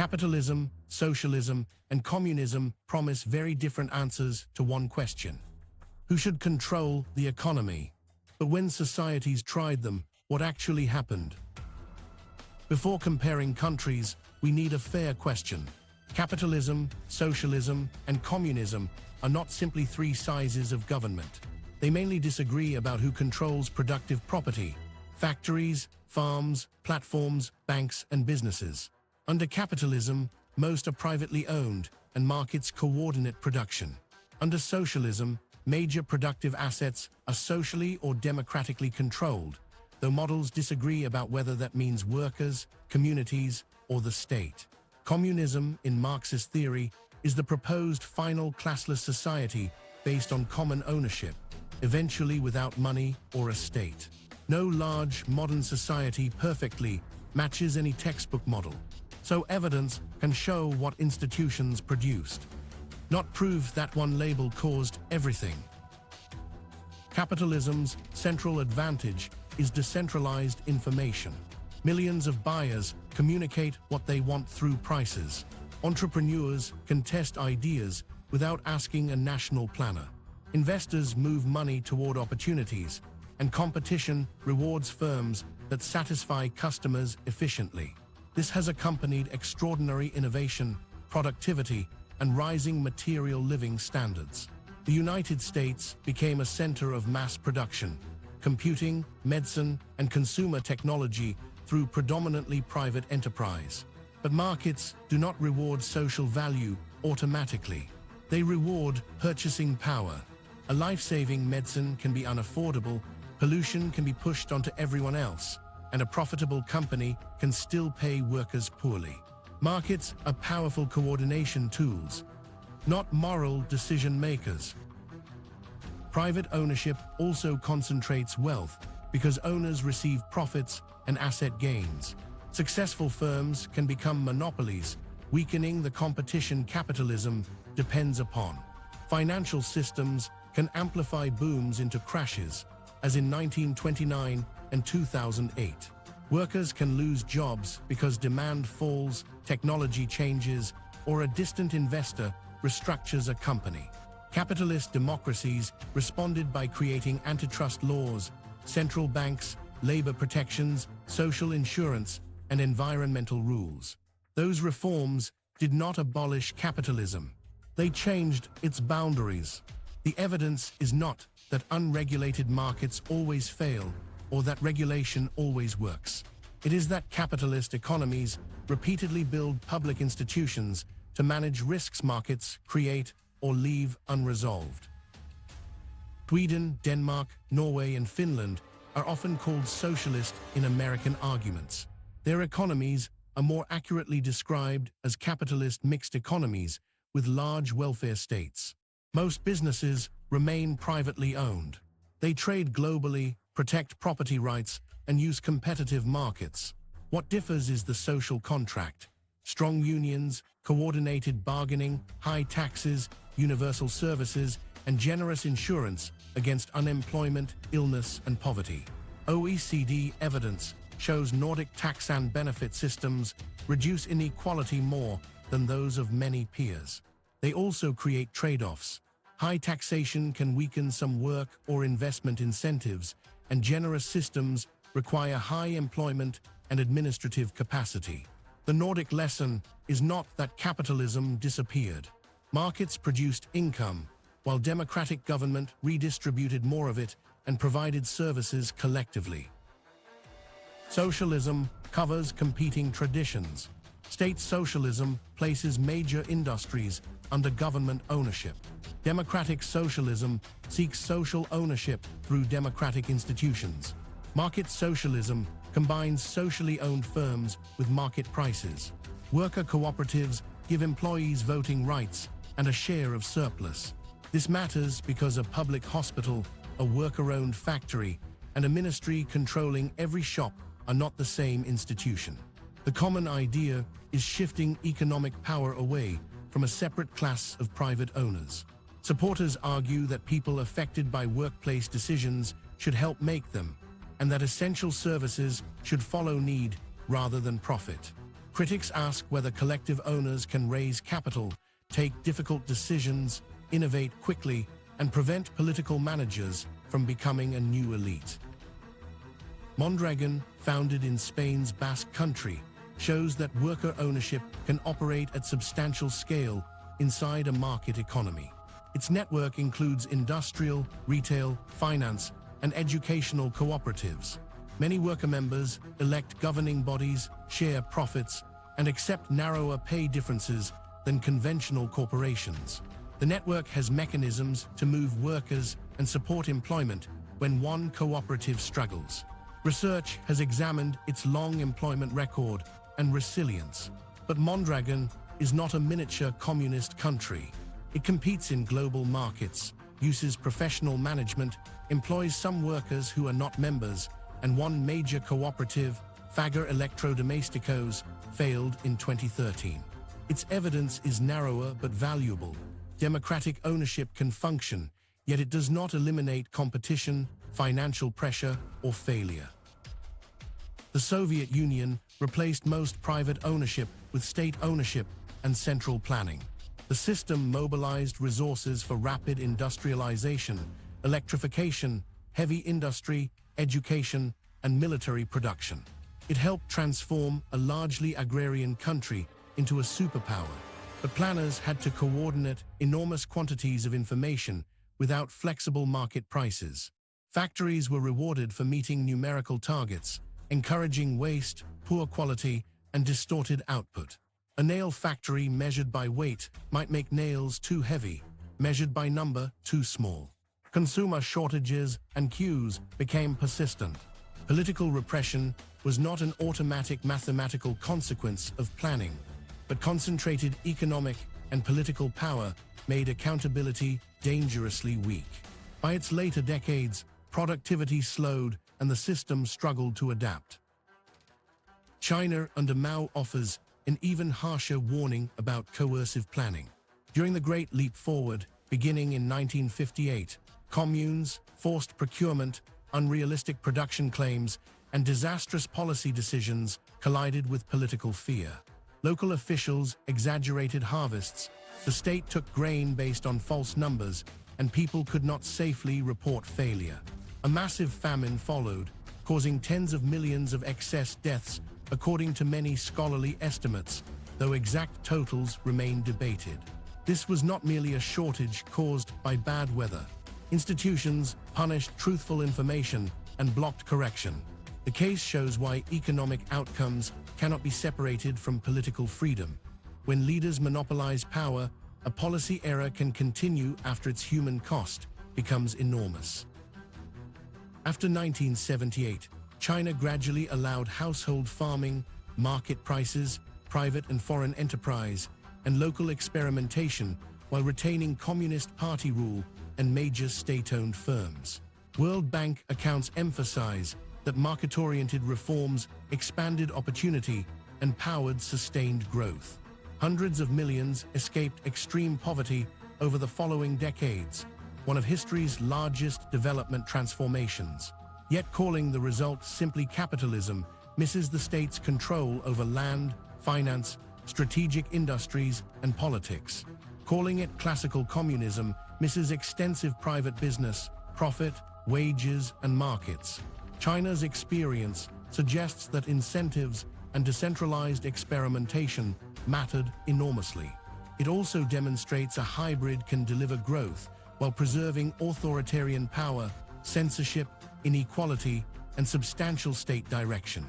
Capitalism, socialism, and communism promise very different answers to one question. Who should control the economy? But when societies tried them, what actually happened? Before comparing countries, we need a fair question. Capitalism, socialism, and communism are not simply three sizes of government. They mainly disagree about who controls productive property: factories, farms, platforms, banks, and businesses. Under capitalism, most are privately owned, and markets coordinate production. Under socialism, major productive assets are socially or democratically controlled, though models disagree about whether that means workers, communities, or the state. Communism, in Marxist theory, is the proposed final classless society based on common ownership, eventually without money or a state. No large, modern society perfectly matches any textbook model, so evidence can show what institutions produced, not prove that one label caused everything. Capitalism's central advantage is decentralized information. Millions of buyers communicate what they want through prices. Entrepreneurs can test ideas without asking a national planner. Investors move money toward opportunities, and competition rewards firms that satisfy customers efficiently. This has accompanied extraordinary innovation, productivity, and rising material living standards. The United States became a center of mass production, computing, medicine, and consumer technology through predominantly private enterprise. But markets do not reward social value automatically. They reward purchasing power. A life-saving medicine can be unaffordable, pollution can be pushed onto everyone else, and a profitable company can still pay workers poorly. Markets are powerful coordination tools, not moral decision makers. Private ownership also concentrates wealth because owners receive profits and asset gains. Successful firms can become monopolies, weakening the competition capitalism depends upon. Financial systems can amplify booms into crashes, as in 1929 and 2008. Workers can lose jobs because demand falls, technology changes, or a distant investor restructures a company. Capitalist democracies responded by creating antitrust laws, central banks, labor protections, social insurance, and environmental rules. Those reforms did not abolish capitalism. They changed its boundaries. The evidence is not that unregulated markets always fail or that regulation always works. It is that capitalist economies repeatedly build public institutions to manage risks markets create or leave unresolved. Sweden, Denmark, Norway, and Finland are often called socialist in American arguments. Their economies are more accurately described as capitalist mixed economies with large welfare states. Most businesses remain privately owned. They trade globally, protect property rights, and use competitive markets. What differs is the social contract. Strong unions, coordinated bargaining, high taxes, universal services, and generous insurance against unemployment, illness, and poverty. OECD evidence shows Nordic tax and benefit systems reduce inequality more than those of many peers. They also create trade-offs. High taxation can weaken some work or investment incentives, and generous systems require high employment and administrative capacity. The Nordic lesson is not that capitalism disappeared. Markets produced income, while democratic government redistributed more of it and provided services collectively. Socialism covers competing traditions. State socialism places major industries under government ownership. Democratic socialism seeks social ownership through democratic institutions. Market socialism combines socially owned firms with market prices. Worker cooperatives give employees voting rights and a share of surplus. This matters because a public hospital, a worker-owned factory, and a ministry controlling every shop are not the same institution. The common idea is shifting economic power away from a separate class of private owners. Supporters argue that people affected by workplace decisions should help make them, and that essential services should follow need rather than profit. Critics ask whether collective owners can raise capital, take difficult decisions, innovate quickly, and prevent political managers from becoming a new elite. Mondragon, founded in Spain's Basque Country, shows that worker ownership can operate at substantial scale inside a market economy. Its network includes industrial, retail, finance, and educational cooperatives. Many worker members elect governing bodies, share profits, and accept narrower pay differences than conventional corporations. The network has mechanisms to move workers and support employment when one cooperative struggles. Research has examined its long employment record and resilience. But Mondragon is not a miniature communist country. It competes in global markets, uses professional management, employs some workers who are not members, and one major cooperative, Fagor Electrodomésticos, failed in 2013. Its evidence is narrower but valuable. Democratic ownership can function, yet it does not eliminate competition, financial pressure, or failure. The Soviet Union replaced most private ownership with state ownership and central planning. The system mobilized resources for rapid industrialization, electrification, heavy industry, education, and military production. It helped transform a largely agrarian country into a superpower. But planners had to coordinate enormous quantities of information without flexible market prices. Factories were rewarded for meeting numerical targets, encouraging waste, poor quality, and distorted output. A nail factory measured by weight might make nails too heavy, measured by number too small. Consumer shortages and queues became persistent. Political repression was not an automatic mathematical consequence of planning, but concentrated economic and political power made accountability dangerously weak. By its later decades, productivity slowed and the system struggled to adapt. China under Mao offers an even harsher warning about coercive planning. During the Great Leap Forward, beginning in 1958, communes, forced procurement, unrealistic production claims, and disastrous policy decisions collided with political fear. Local officials exaggerated harvests, the state took grain based on false numbers, and people could not safely report failure. A massive famine followed, causing tens of millions of excess deaths according to many scholarly estimates, though exact totals remain debated. This was not merely a shortage caused by bad weather. Institutions punished truthful information and blocked correction. The case shows why economic outcomes cannot be separated from political freedom. When leaders monopolize power, a policy error can continue after its human cost becomes enormous. After 1978, China gradually allowed household farming, market prices, private and foreign enterprise, and local experimentation while retaining Communist Party rule and major state-owned firms. World Bank accounts emphasize that market-oriented reforms expanded opportunity and powered sustained growth. Hundreds of millions escaped extreme poverty over the following decades, one of history's largest development transformations. Yet calling the result simply capitalism misses the state's control over land, finance, strategic industries, and politics. Calling it classical communism misses extensive private business, profit, wages, and markets. China's experience suggests that incentives and decentralized experimentation mattered enormously. It also demonstrates a hybrid can deliver growth while preserving authoritarian power, censorship, inequality, and substantial state direction.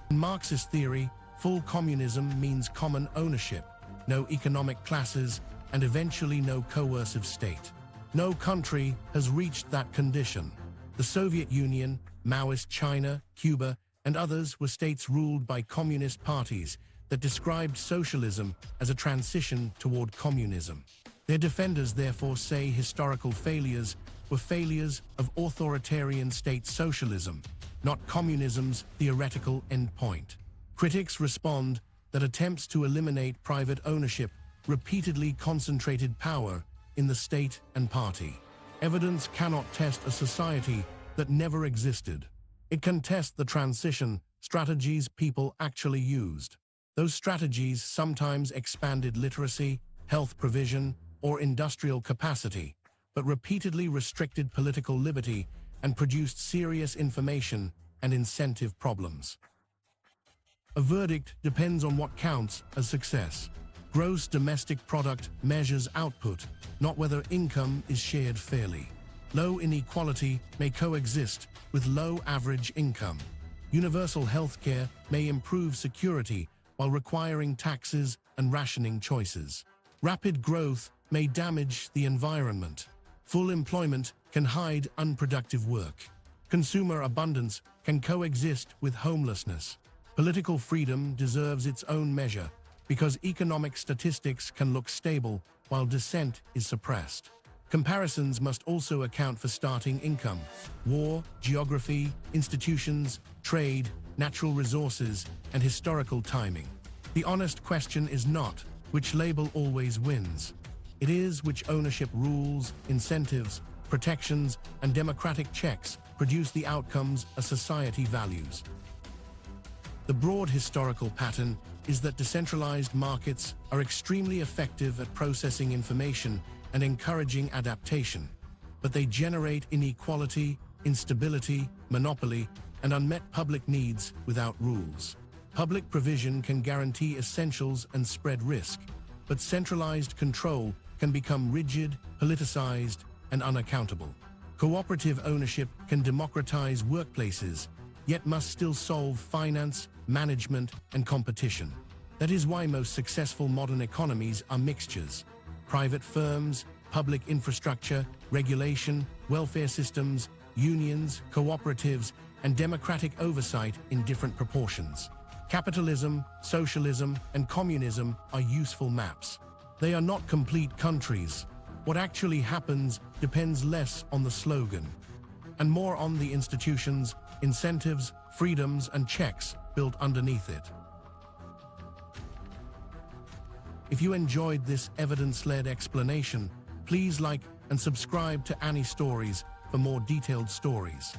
In Marxist theory, full communism means common ownership, no economic classes, and eventually no coercive state. No country has reached that condition. The Soviet Union, Maoist China, Cuba, and others were states ruled by communist parties that described socialism as a transition toward communism. Their defenders therefore say historical failures were failures of authoritarian state socialism, not communism's theoretical endpoint. Critics respond that attempts to eliminate private ownership repeatedly concentrated power in the state and party. Evidence cannot test a society that never existed. It can test the transition strategies people actually used. Those strategies sometimes expanded literacy, health provision, or industrial capacity, but repeatedly restricted political liberty and produced serious information and incentive problems. A verdict depends on what counts as success. Gross domestic product measures output, not whether income is shared fairly. Low inequality may coexist with low average income. Universal healthcare may improve security while requiring taxes and rationing choices. Rapid growth may damage the environment. Full employment can hide unproductive work. Consumer abundance can coexist with homelessness. Political freedom deserves its own measure because economic statistics can look stable while dissent is suppressed. Comparisons must also account for starting income, war, geography, institutions, trade, natural resources, and historical timing. The honest question is not which label always wins. It is which ownership rules, incentives, protections, and democratic checks produce the outcomes a society values. The broad historical pattern is that decentralized markets are extremely effective at processing information and encouraging adaptation, but they generate inequality, instability, monopoly, and unmet public needs without rules. Public provision can guarantee essentials and spread risk, but centralized control can become rigid, politicized, and unaccountable. Cooperative ownership can democratize workplaces, yet must still solve finance, management, and competition. That is why most successful modern economies are mixtures. Private firms, public infrastructure, regulation, welfare systems, unions, cooperatives, and democratic oversight in different proportions. Capitalism, socialism, and communism are useful maps. They are not complete countries. What actually happens depends less on the slogan and more on the institutions, incentives, freedoms, and checks built underneath it. If you enjoyed this evidence-led explanation, please like and subscribe to Annie Stories for more detailed stories.